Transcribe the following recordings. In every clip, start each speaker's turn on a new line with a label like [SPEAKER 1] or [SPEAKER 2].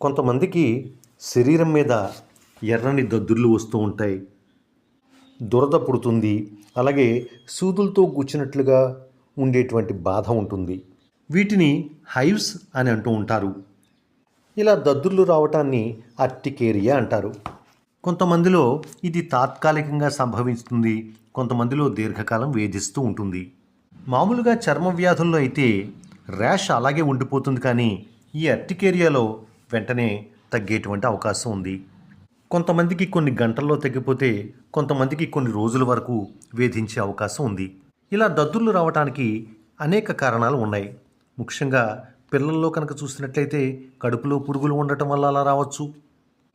[SPEAKER 1] కొంతమందికి శరీరం మీద ఎర్రని దద్దుర్లు వస్తూ ఉంటాయి, దురద పుడుతుంది, అలాగే సూదులతో గుచ్చినట్లుగా ఉండేటువంటి బాధ ఉంటుంది. వీటిని హైవ్స్ అని అంటూ ఉంటారు. ఇలా దద్దుర్లు రావటాన్ని అర్టికేరియా అంటారు. కొంతమందిలో ఇది తాత్కాలికంగా సంభవిస్తుంది, కొంతమందిలో దీర్ఘకాలం వేధిస్తూ ఉంటుంది. మామూలుగా చర్మ వ్యాధుల్లో అయితే ర్యాష్ అలాగే ఉండిపోతుంది, కానీ ఈ అర్టికేరియాలో వెంటనే తగ్గేటువంటి అవకాశం ఉంది. కొంతమందికి కొన్ని గంటల్లో తగ్గిపోతే కొంతమందికి కొన్ని రోజుల వరకు వేధించే అవకాశం ఉంది. ఇలా దద్దుర్లు రావడానికి అనేక కారణాలు ఉన్నాయి. ముఖ్యంగా పిల్లల్లో కనుక చూసినట్లయితే కడుపులో పురుగులు ఉండటం వల్ల అలా రావచ్చు.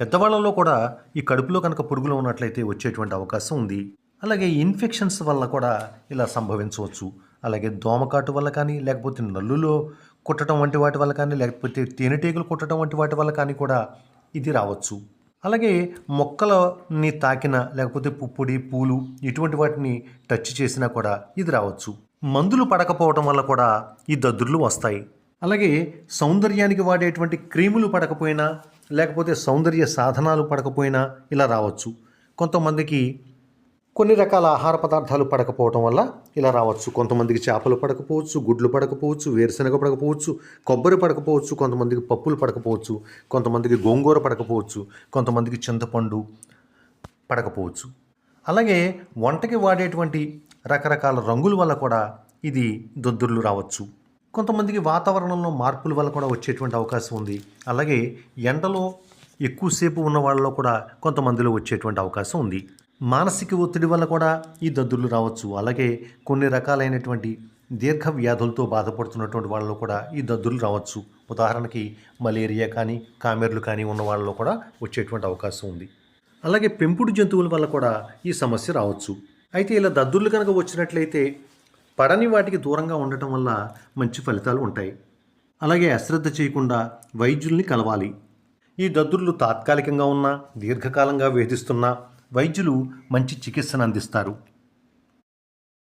[SPEAKER 1] పెద్దవాళ్ళలో కూడా ఈ కడుపులో కనుక పురుగులు ఉన్నట్లయితే వచ్చేటువంటి అవకాశం ఉంది. అలాగే ఇన్ఫెక్షన్స్ వల్ల కూడా ఇలా సంభవించవచ్చు. అలాగే దోమకాటు వల్ల కానీ, లేకపోతే నల్లులో కుట్టడం వంటి వాటి వల్ల కానీ, లేకపోతే తేనెటీగలు కుట్టడం వంటి వాటి వల్ల కానీ కూడా ఇది రావచ్చు. అలాగే మొక్కలని తాకిన, లేకపోతే పుప్పొడి, పూలు ఇటువంటి వాటిని టచ్ చేసినా కూడా ఇది రావచ్చు. మందులు పడకపోవడం వల్ల కూడా ఈ దద్దుర్లు వస్తాయి. అలాగే సౌందర్యానికి వాడేటువంటి క్రీములు పడకపోయినా, లేకపోతే సౌందర్య సాధనాలు పడకపోయినా ఇలా రావచ్చు. కొంతమందికి కొన్ని రకాల ఆహార పదార్థాలు పడకపోవటం వల్ల ఇలా రావచ్చు. కొంతమందికి చేపలు పడకపోవచ్చు, గుడ్లు పడకపోవచ్చు, వేరుశనగ పడకపోవచ్చు, కొబ్బరి పడకపోవచ్చు, కొంతమందికి పప్పులు పడకపోవచ్చు, కొంతమందికి గోంగూర పడకపోవచ్చు, కొంతమందికి చింతపండు పడకపోవచ్చు. అలాగే వంటకి వాడేటువంటి రకరకాల రంగుల వల్ల కూడా ఇది దద్దుర్లు రావచ్చు. కొంతమందికి వాతావరణంలో మార్పుల వల్ల కూడా వచ్చేటువంటి అవకాశం ఉంది. అలాగే ఎండలో ఎక్కువసేపు ఉన్న వాళ్ళలో కూడా కొంతమందిలో వచ్చేటువంటి అవకాశం ఉంది. మానసిక ఒత్తిడి వల్ల కూడా ఈ దద్దుర్లు రావచ్చు. అలాగే కొన్ని రకాలైనటువంటి దీర్ఘ వ్యాధులతో బాధపడుతున్నటువంటి వాళ్ళలో కూడా ఈ దద్దుర్లు రావచ్చు. ఉదాహరణకి మలేరియా కానీ, కామెర్లు కానీ ఉన్న వాళ్ళలో కూడా వచ్చేటువంటి అవకాశం ఉంది. అలాగే పెంపుడు జంతువుల వల్ల కూడా ఈ సమస్య రావచ్చు. అయితే ఇలా దద్దుర్లు కనుక వచ్చినట్లయితే పడని వాటికి దూరంగా ఉండటం వల్ల మంచి ఫలితాలు ఉంటాయి. అలాగే అశ్రద్ధ చేయకుండా వైద్యుల్ని కలవాలి. ఈ దద్దుర్లు తాత్కాలికంగా ఉన్నా, దీర్ఘకాలంగా వేధిస్తున్నా వైద్యులు మంచి చికిత్సను అందిస్తారు.